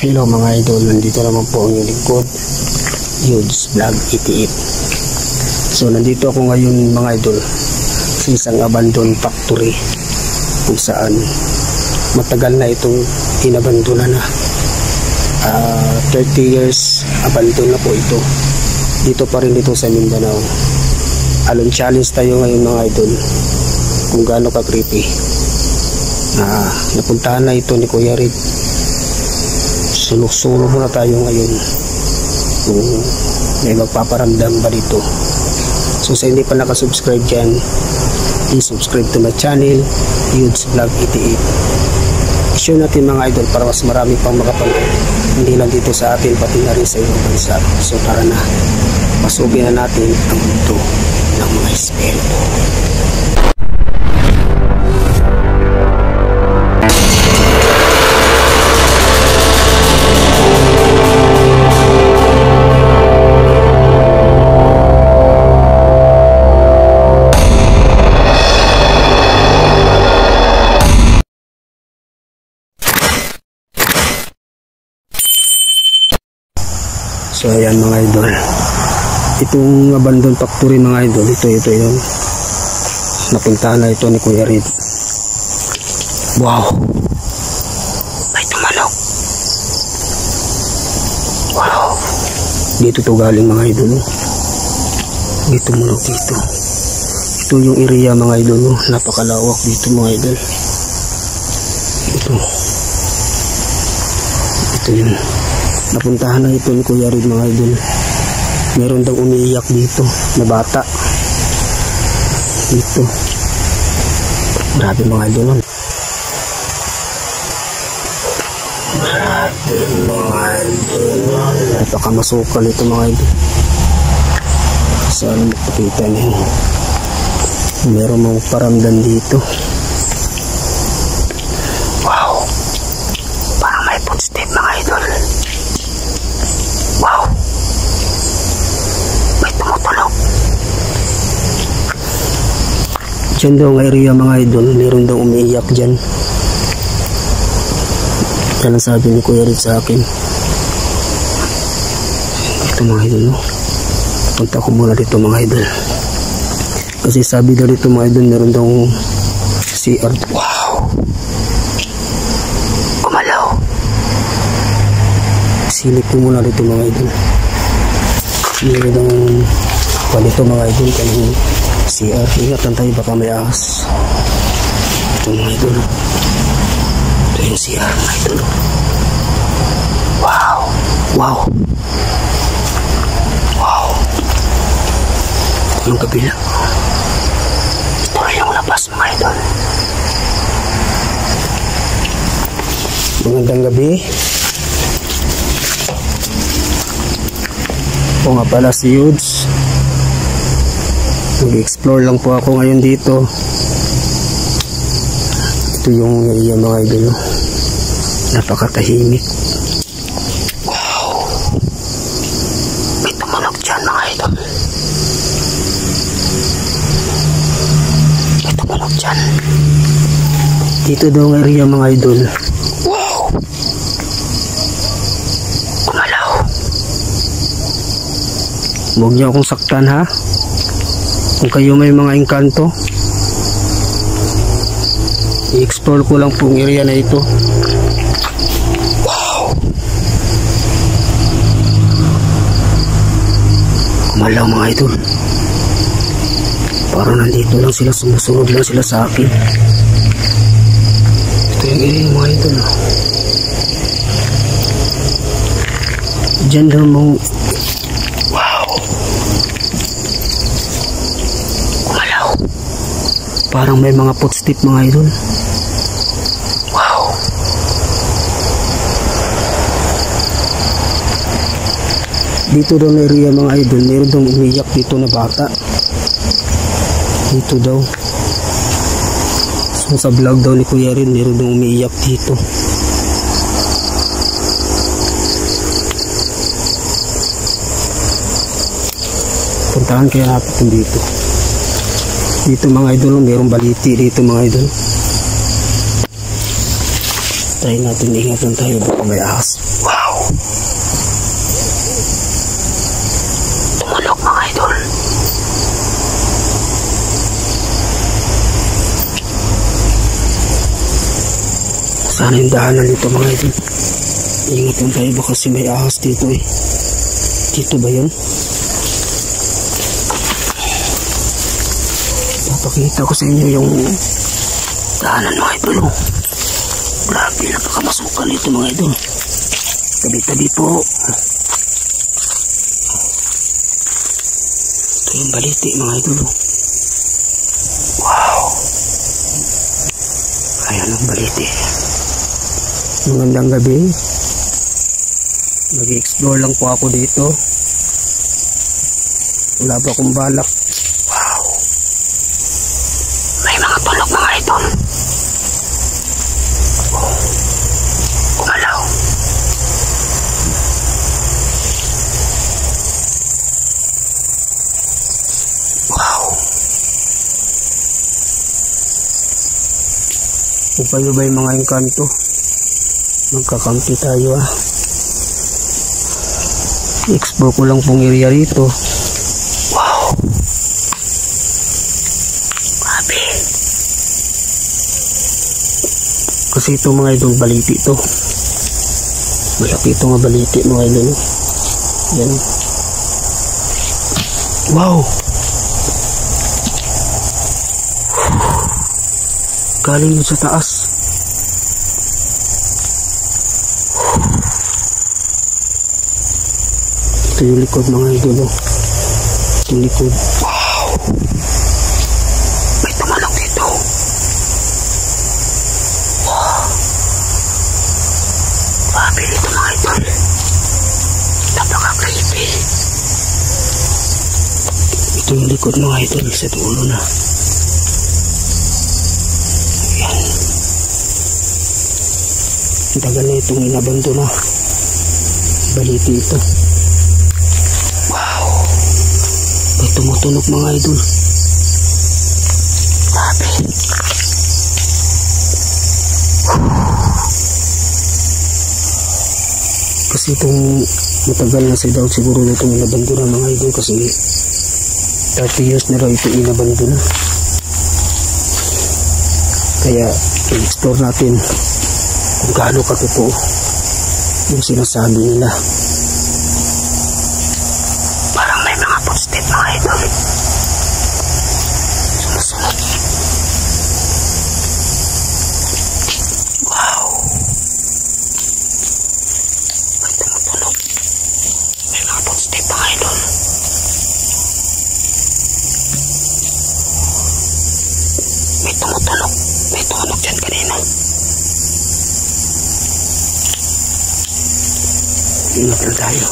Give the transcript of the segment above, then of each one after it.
Hello mga idol, nandito naman po ang lingkod, Yudes Vlog 88. So nandito ako ngayon mga idol sa isang abandoned factory kung saan matagal na itong inabandona na. 30 years abandon na po ito. Dito pa rin dito sa Mindanao. Alon challenge tayo ngayon mga idol kung gaano ka creepy. Napuntahan na ito ni Kuya Red. Sulok-sulok muna tayo ngayon kung may magpaparamdam ba dito. So sa hindi pa nakasubscribe dyan, please subscribe to my channel, Yudes Vlog 88. Share natin mga idol para mas marami pang makapanood, hindi lang dito sa atin pati na rin sa ibang bansa. So tara na, pasukin na natin ang mundo ng mga espiritu. So ayan mga idol, itong abandoned factory mga idol, ito yun, napuntahan na ito ni Kuya Red. Wow, may tumalok. Wow, dito to galing mga idol. Dito tumalok dito. Ito yung area mga idol, napakalawak dito mga idol. Ito yun, napuntahan na ito ni Kuya Red mga idol. Meron daw umiiyak dito na bata dito. Grabe mga idol. Grabe mga idol. Napakamasukal ito mga idol. Saan makikita niyo? Meron mga paramdam dito. Wow, parang may footstep mga idol. Wow, may tumutulog. Diyan daw ang area mga idol, meron daw umiiyak dyan. Yan ang sabi ni Kuya Red sa akin. Ito mga idol, no? Punta ko muna dito mga idol, kasi sabi daw dito mga idol meron daw CR. Wow, kumalaw. Silip ko muna dito mga idol. Meron daw dito mga idol kanang CR. Ingatan tayo baka may ahas. Ito mga idol, ito yung CR mga idol. Wow, wow, wow. Ito yung kabila. Ito yung labas mga idol. Magandang gabi. Ako nga pala si Yudes. Mag-explore lang po ako ngayon dito. Ito yung area mga idol. Napakatahimik. Wow, may tumalog dyan mga idol. May tumalog dyan. Dito daw ang area mga idol. Wow, kumalaw. Huwag niyo akong saktan ha. Kung kayo may mga engkanto, i-explore ko lang po ang area na ito. Wow, kumalaw mga idol. Parang nandito lang sila, sumusunod lang sila sa akin. Ito yung area mga idol. Diyan daw mga parang may mga footstep mga idol. Wow, dito daw na area mga idol, meron daw umiyak dito na bata dito daw. So sa vlog daw ni Kuya Red, meron daw umiiyak dito. Puntahan kaya natin dito. Dito mga idol, mayroong baliti dito mga idol. Try natin, ingatan tayo baka may ahas. Wow! Tumalok mga idol. Sana yung daanan dito mga idol. Ingat lang tayo baka kasi may ahas dito eh. Dito ba yun? Papakita ko sa inyo yung daanan mga idol. Grabe, napakamasukan dito mga idol. Tabi-tabi po. Ito yung baliti mga idol. Wow. Ayan ang baliti. Magandang gabi. Mag-explore lang po ako dito. Wala pa akong balak. Wow. May mga tunog mga idol. Oh. Kumalaw. Wow. Kung kayo ba yung mga engkanto, magkakampi tayo ah. I-explore ko lang pong area rito. Wow. Grabe. Kasi ito mga idol, baliti ito. Malaki ito nga baliti mga idol. Yan. Wow. Galing yun sa taas. Ito yung likod mga idol. Ito yung likod. Wow. May tumalak dito. Wow. Grabe dito mga idol. Napaka-creepy. Ito yung likod mga idol. Sa dulo na. Ayan. Tagal na itong inabando na. Baliti ito. May tumutunog mga idol. Grabe. Kasi itong matagal na daw siguro na itong inabando na mga idol kasi 30 years na raw ito inabando na. Kaya i-explore natin kung gaano katotoo yung sinasabi nila. Step mga idol. Sumusunod. Wow. May tumutunog. May mga footstep mga idol. May tumutunog. May tumunog dyan kanina. Ingat lang tayo.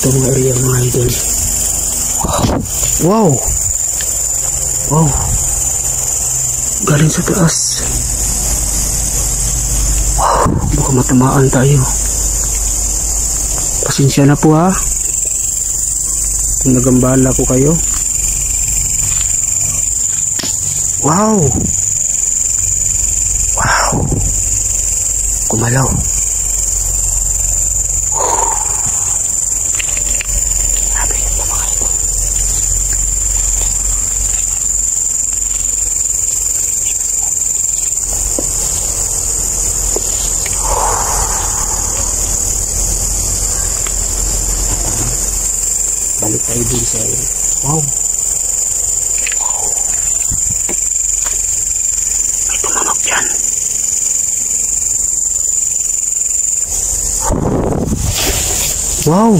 Itong area mga idol. Wow. Wow. Galing sa taas. Wow. Baka matamaan tayo. Pasensya na po ha. Kung nagambala ko kayo. Wow. Wow. Kumalaw. Balik tayo din sa wow. Wow. May tumanog dyan. Wow.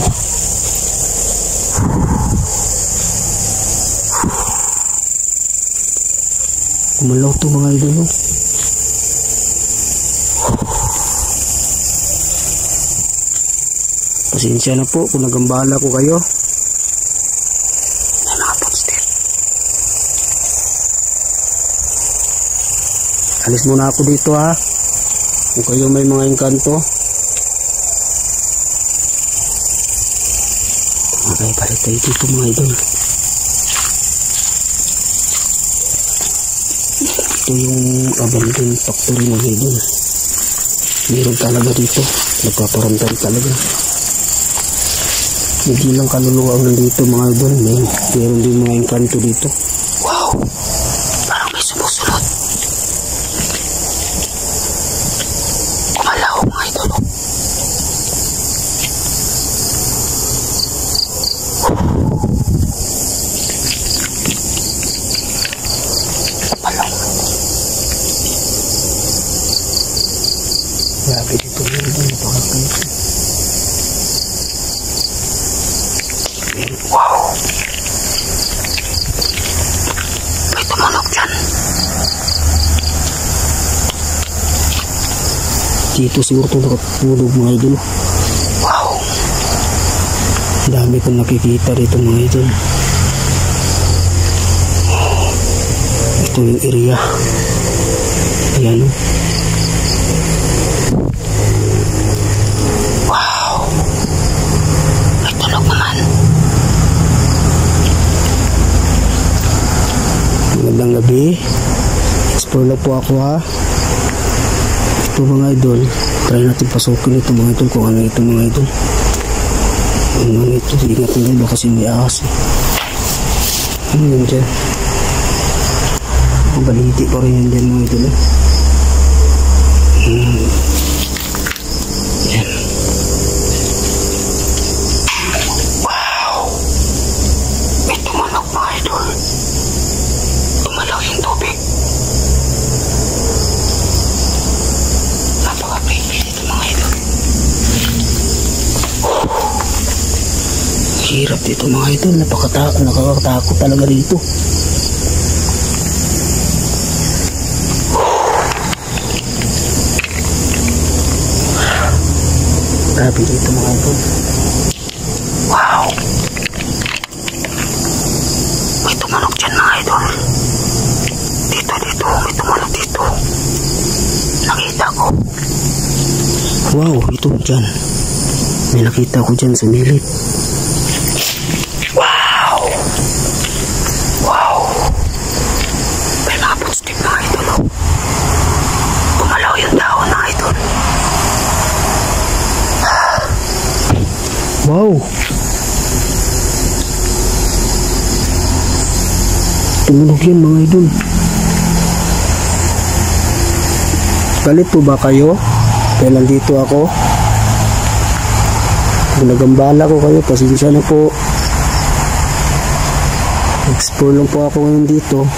Kumalaw to mga idol. Pasensya na po kung nagambala ko kayo. May mga footstep. Alis muna ako dito ha. Kung kayo may mga engkanto. Okay, balik tayo dito mga idol. Ito yung abandoned factory mga idol. Meron talaga dito. Nagpaparamdam talaga. Hindi lang kaluluwa ang nandito mga idol. Meron din mga engkanto dito. Wow! Parang may sumusunod. Kumalaw mga idol. Grabe dito meron doon. Napakakita. Wow! May tumanok dyan. Dito siguro ito nakatulog mga idol. Wow! Dami kong nakikita dito mga idol. Ito yung area. Ayan o. Magandang gabi. Explore lang po ako ha. Ito mga idol. Try natin pasukin ito mga idol. Kung ano ito mga idol. Ano ito. Ingat nyo ba kasi may ahas eh. Ano yun dyan? Ang baliti pa rin yan dyan mga idol eh. Yan. Wow! May tumanok mga idol. Tumalaw yung tubig. Napaka-creepy dito mga idol. Hirap dito mga idol. Nakakatakot talaga dito. Grabe dito mga idol. Wow! May tumanok dyan mga idol. Dito, may tumanok dito. Nakita ko. Wow, ito dyan. May nakita ko dyan sa milit. Wow! Wow! May mga footstep mga idol. Gumalaw yung dahon mga idol. Wow! Tumunog yan mga idol. Galit po ba kayo? Kailan dito ako? Kung nagambala ko kayo, pasensya na po. Explore lang po ako ngayon dito.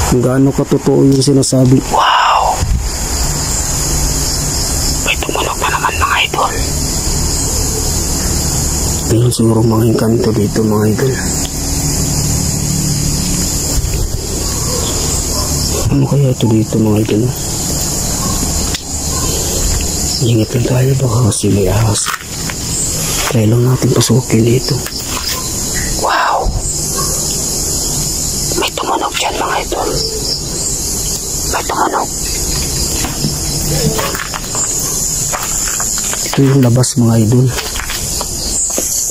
Kung gaano katotoo yung sinasabi. Wow! May tumunog na naman mga idol. Pero siguro mga engkanto dito mga idol. Ano kaya ito dito mga idol? Ingat lang tayo baka kasi may ahas. Try lang natin pasukin dito. Wow! May tumunog dyan mga idol. May tumunog. Ito yung labas mga idol.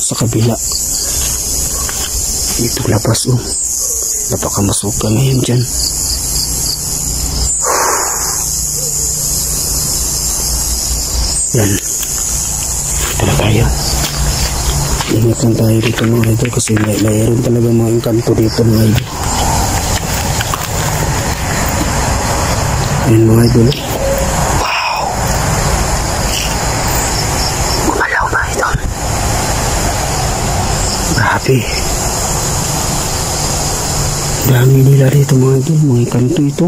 Sa kabila. Ito labas oh. Napakamasuka ngayon dyan. Yan. Ito na tayo. Ingat lang tayo dito mga idol kasi mayroon talaga mga engkanto dito mga idol. Ayan mga idol. Wow! Gumalaw mga idol. Grabe. Dami nila dito mga idol. Mga engkanto ito.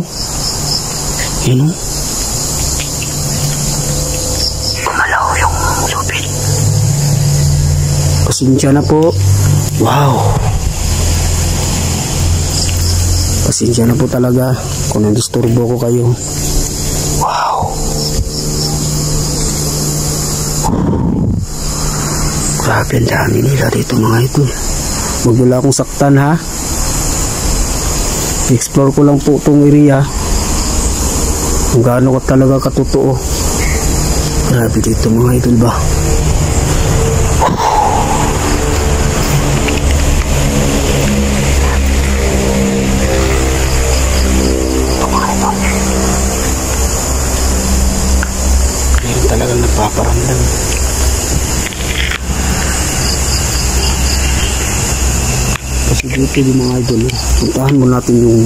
Yan o. Pasensya na po. Wow. Pasensya na po talaga kung nandisturbo ko kayo. Wow. Grabe ang dami nila dito mga ito. Huwag nila akong saktan ha. I-explore ko lang po itong area. Kung gaano ka talaga katotoo. Grabe dito mga idol ba. Kasi dito yung mga idol, puntahan mo natin yung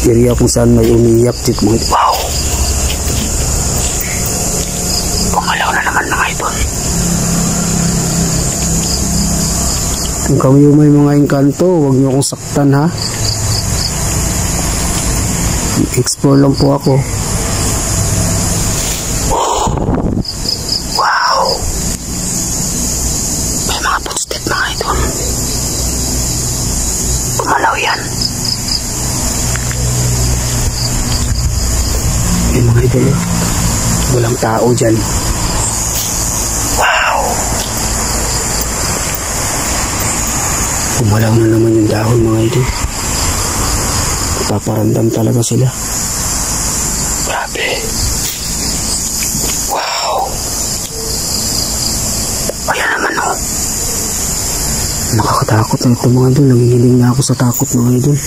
area kung saan may umiiyak dito mga idol. Wow! Kumalaw na naman mga idol. Kung kami may mga engkanto, huwag niyo akong saktan ha. Explore lang po ako. Wow! May mga footstep mga idol. Kumalaw yan. May mga idol. Walang tao dyan. Wow! Kumalaw na naman yung dahon mga idol. Paparandam talaga sila. Grabe. Wow. Ayan naman o. Nakakatakot na ito mga idol. Nanginginig na ako sa takot mga idol.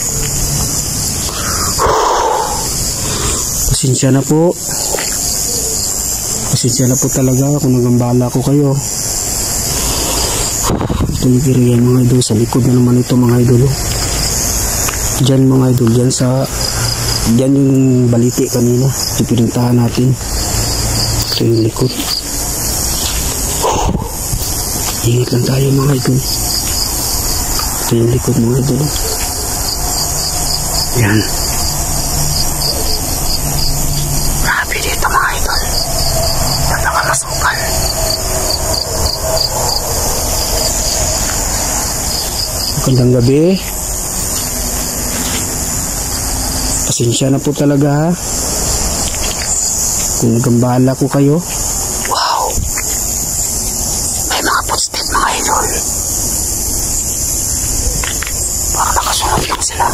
Pasensya na po. Pasensya na po talaga kung nagambala ko kayo. Ito yung area mga idol. Sa likod na naman ito mga idol. Diyan mga idol, diyan yung baliti kanina, yung pinuntahan natin. Ito yung likod. Ingat lang tayo mga idol. Ito yung likod mga idol. Yan. Grabe dito mga idol. Napakamasukan. Magandang gabi. Pasensya na po talaga ha. Kung nagambala ko kayo. Wow. May mga footstep mga idol. Parang nakasunod lang sila.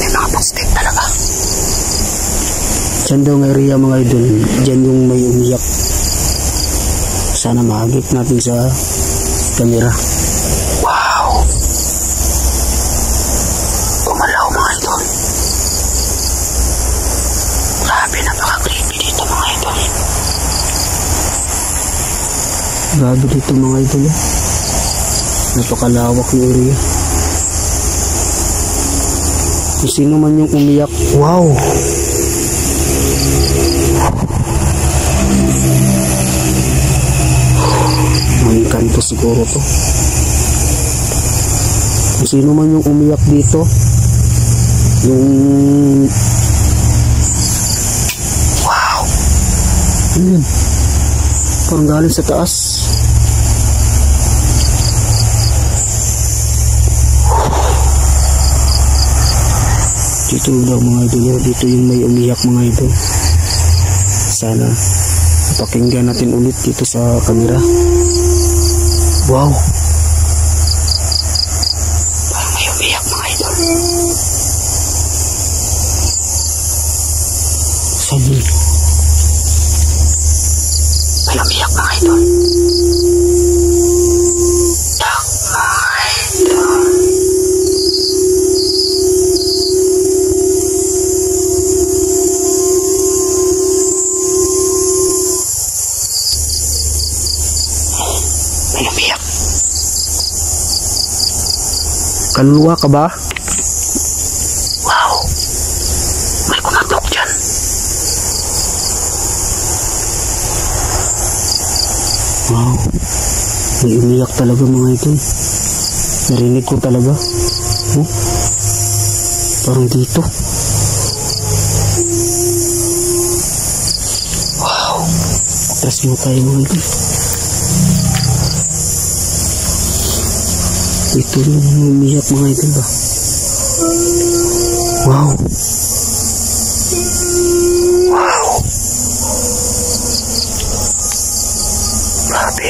May mga footstep talaga. Diyan daw ng area mga idol. Diyan yung may umiyak. Sana mahagip natin sa camera. Grabe dito mga idol. Napakalawak ng area. Kung sino man yung umiyak. Wow! May kanto siguro to. Kung sino man yung umiyak dito. Yung... Wow! Ano yun? Parang galing sa taas. Dito daw mga idol. Dito yung may umiyak mga idol. Sana pakinggan natin ulit dito sa camera. Wow! Parang may umiyak mga idol. Saan yun? May umiyak mga idol. Kaluluwa ka ba? Wow! May kumatok dyan. Wow! May umiyak talaga mga ito. Narinig ko talaga. Oh? Parang dito. Wow! Atras mo tayo mga ito. Ito yung umiyak mga idol ba? Wow! Wow! Grabe!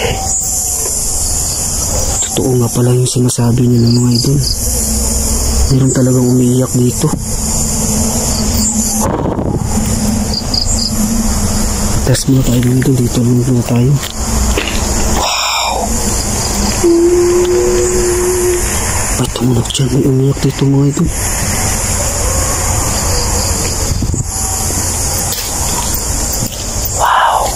Totoo nga pala yung sinasabi nila mga idol. Meron talagang umiiyak dito. Test muna tayo mga idol. Dito muna tayo. May tumunog dyan, may umiyak dito mga ito. Wow!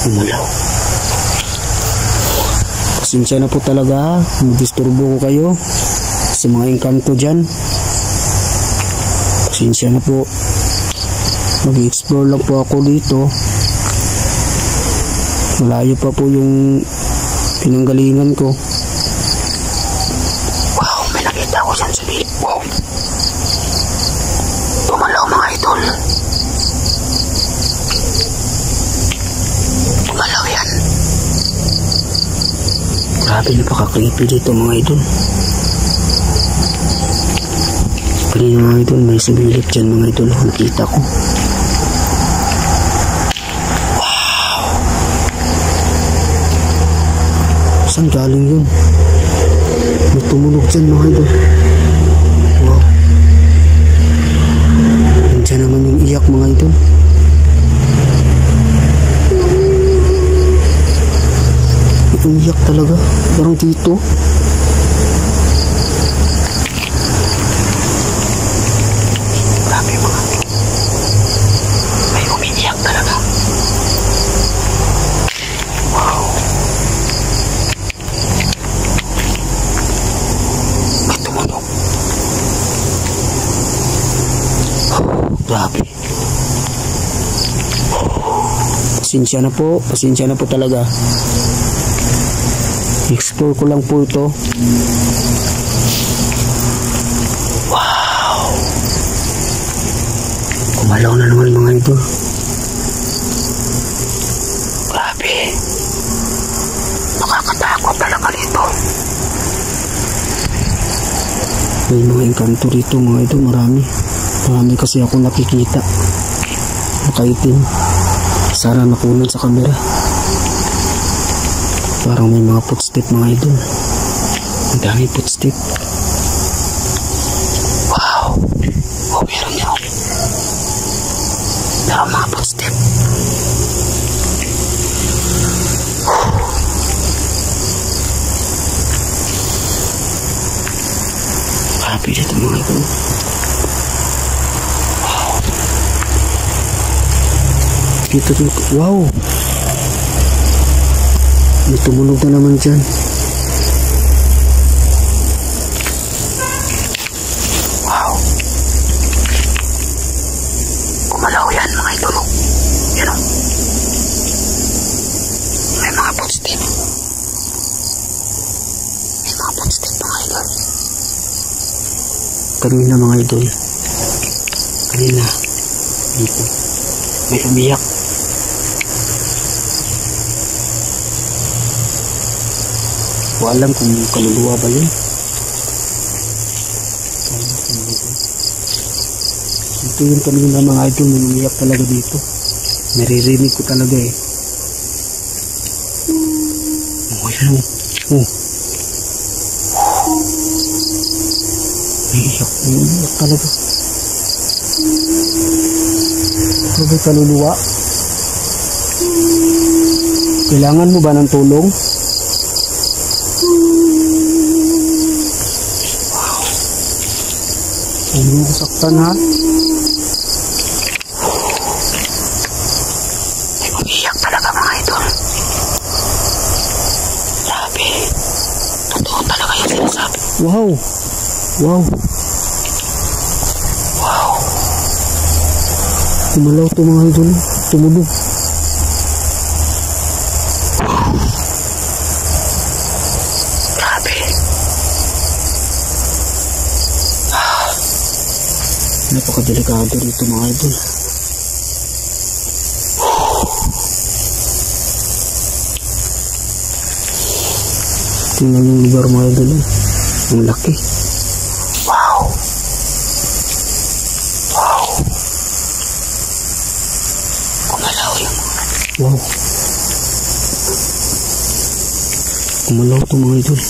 Umalaw. Pasensya na po talaga, mag-disturbo ko kayo sa mga engkanto dyan. Pasensya na po. Mag-explore lang po ako dito. Malayo pa po yung pinanggalingan ko. Wow, may nakita ko dyan sa bibig. Wow. Tumalaw mga idol. Tumalaw yan. Grabe, napaka-creepy dito mga idol. Kanina mga idol, may sumilip dyan mga idol. Nakita ko. Wow. Saan galing yun? May tumunog dyan mga idol. Wow. Nandiyan naman yung iyak mga idol. Itong iyak talaga. Parang dito. Grabe mga idol. May umiiyak talaga. Wow. May tumunog. Grabe. Pasensya na po talaga. Explore ko lang po ito. Wow. Kumalaw na naman mga ito. Grabe. Nakakatakot talaga dito. May mga engkanto dito mga ito. Marami kasi ako nakikita. Nakaitim. Sana nakunan sa camera. Parang may mga footstep mga idol. Ang daming footstep. Wow. Oh, meron niya. Meron mga footstep. Grabe dito mga idol. Wow. Dito. Wow. May tumunog na naman dyan. Wow. Kumalaw yan mga idol. Yan o. May mga footstep. May mga footstep mga idol. Kanina mga idol. Kanina. Dito. May umiyak. Ko alam kung kaluluwa ba yun. Ito yung kanina mga idol, umiyak talaga dito. Naririnig ko talaga eh. Oh, yan o. Oh. Umiyak talaga. Ito ba'y kaluluwa? Kailangan mo ba ng tulong? Huwag mo saktan ha. May umiiyak talaga mga idol. Grabe. Totoo talaga yung sinasabi. Wow. Wow. Wow. Kumalaw ito mga idol. Tumunog. Napakadelikado dito mga idol. Tingnan yung lugar mga idol. Ang laki. Wow. Wow. Kumalaw yung wow. Kumalaw ito mga idol.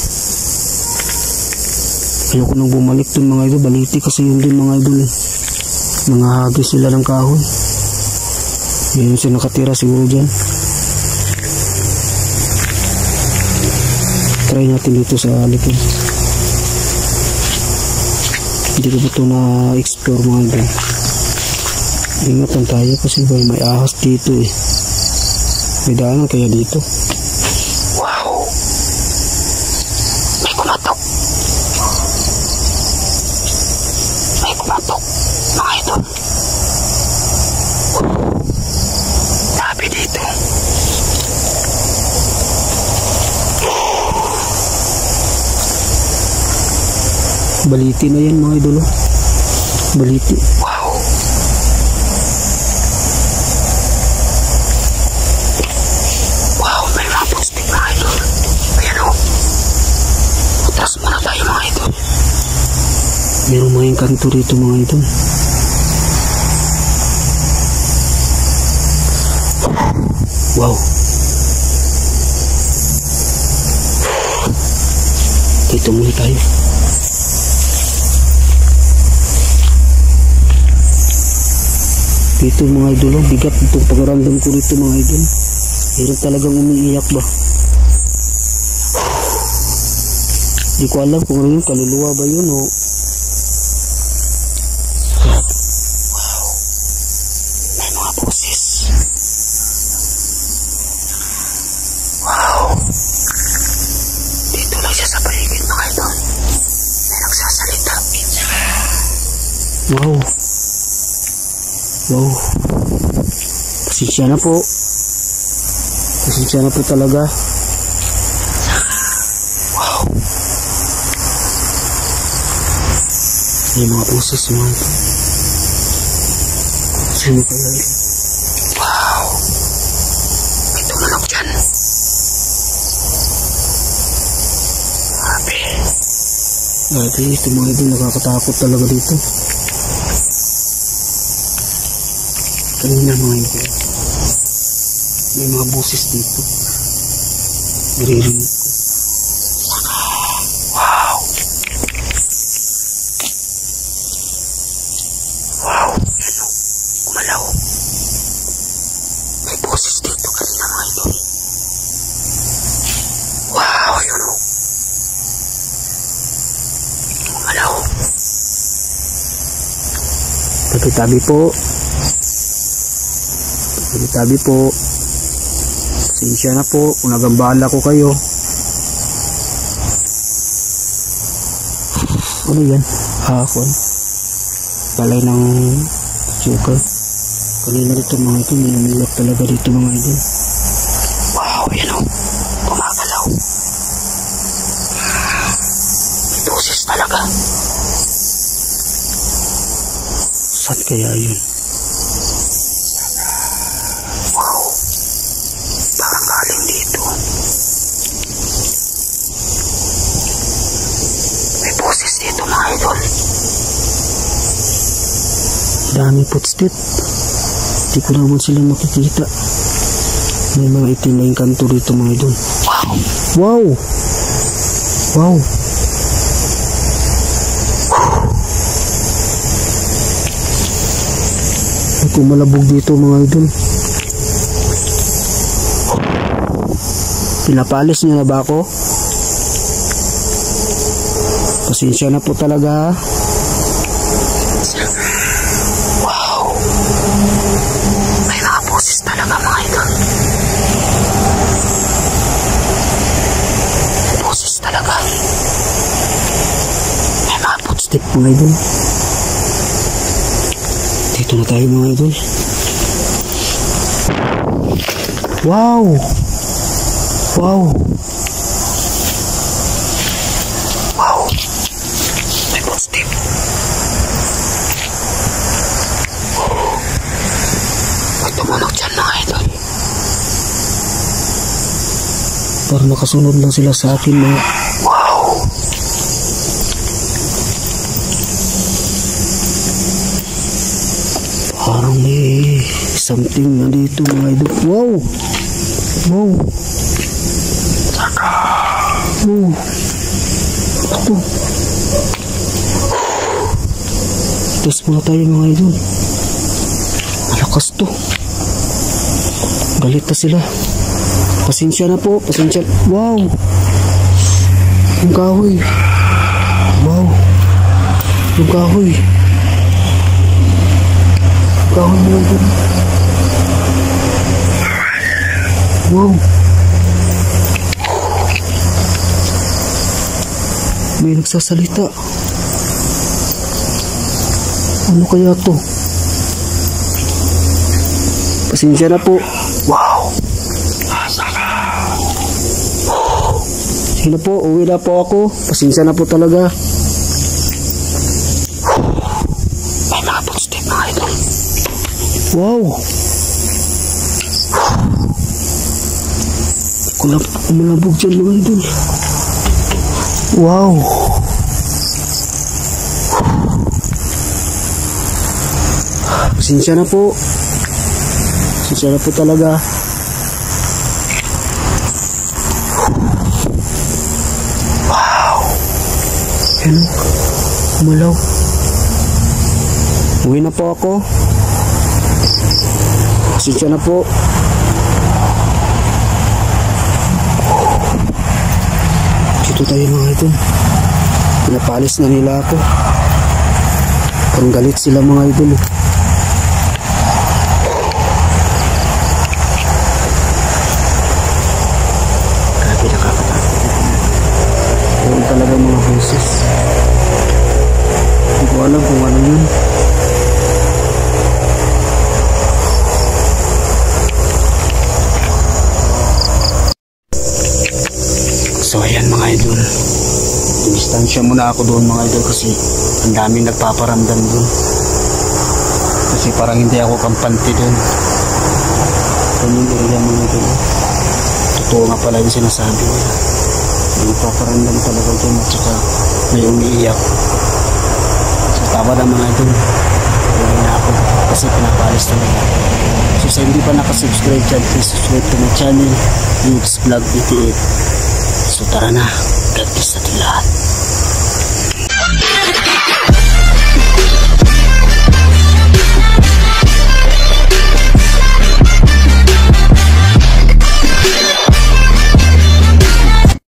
Ayoko nang bumalik dun mga idol. Baliti kasi yun din mga idol eh. Mga hagis sila ng kahoy. Yun siya nakatira siguro dyan. Try natin dito sa likod. Hindi ko ba ito na-explore mga idol. Ingatan tayo kasi may ahas dito eh. May daanan kaya dito. Wow! May kumatok. May kumatok. Mga idol. Sabi dito. Baliti na yan mga idol. Baliti. Wow! Wow, may mga postik mga idol. Ayan o. Atras muna tayo mga idol. Meron mga engkanto rito mga idol. Wow. Dito muna tayo. Dito mga idol, bigat itong pag-random ko rito mga idol. Hirap talagang umiiyak ba. Di ko alam kung ano yun, kaluluwa ba yun o. Wow. May mga boses. Wow. Dito lang siya sa paligid mga idol. May nagsasalita. Wow. Wow. Pasensya na po. Pasensya na po talaga. Wow. May mga boses mga ito. Sino kaya yun? Wow. May tumalok dyan. Grabe. Grabe, ito mga ito nakakatakot talaga dito. Kanina mga ito. May mga boses dito. Naririnig ko. Wow. Wow. Ano? Kumalaw. May boses dito kanina mga ito. Wow. Yun o. Kumalaw. Tabi-tabi po. Tabi po. Pasensya na po kung nagambala ko kayo. Ano yan? Hahon. Palay ng sugar. Kanina dito mga ito. Minumilak talaga dito mga ito. Wow, yan o. Gumagalaw. Boses talaga. Saan kaya yun? Daming footstep. Hindi ko naman sila makikita. May mga itim na engkanto dito mga idol. Wow! Wow! Wow! May kumalabog dito mga idol. Pinapalis niyo na ba ako? Pasensya na po talaga ha. Step mga idol. Dito na tayo mga idol. Wow! Wow! Wow! May footstep. May tumunok dyan mga idol. Parang nakasunod lang sila sa akin mga. Wow! Parang may something na dito mga idol. Wow! Wow! Wow! Ito. Test muna tayo mga idol. Malakas to. Galit na sila. Pasensya na po. Pasensya. Wow! Yung kahoy. Wow! Yung kahoy. Kahoy mo ito. Wow. May nagsasalita. Ano kaya to? Pasensya na po. Wow. Sige na po, uwi na po ako. Pasensya na po talaga. May mga footstep mga idol. Wow. Kumalabog dyan mga idol. Wow. Pasensya na po. Pasensya na po talaga. Wow. Yan o. Kumalaw. Uwi na po ako. Pasensya na po. Dito tayo mga ito. Pinapalis na nila ako. Parang galit sila mga idol. Grabe, nakakatakot. Meron talaga mga boses. Hindi ko alam kung ano yun. So ayan mga idol, distansya muna ako doon mga idol kasi ang daming nagpaparamdam doon. Kasi parang hindi ako kampante doon. Kung yung area mga idol, totoo nga pala yung sinasabi niya. May nagpaparamdam talaga doon at saka may umiiyak. So tama na mga idol, uwi na ako kasi pinapalis talaga. So sa hindi pa nakasubscribe dyan, please subscribe to my channel, Youths Vlog 88. So tara na, God bless natin lahat.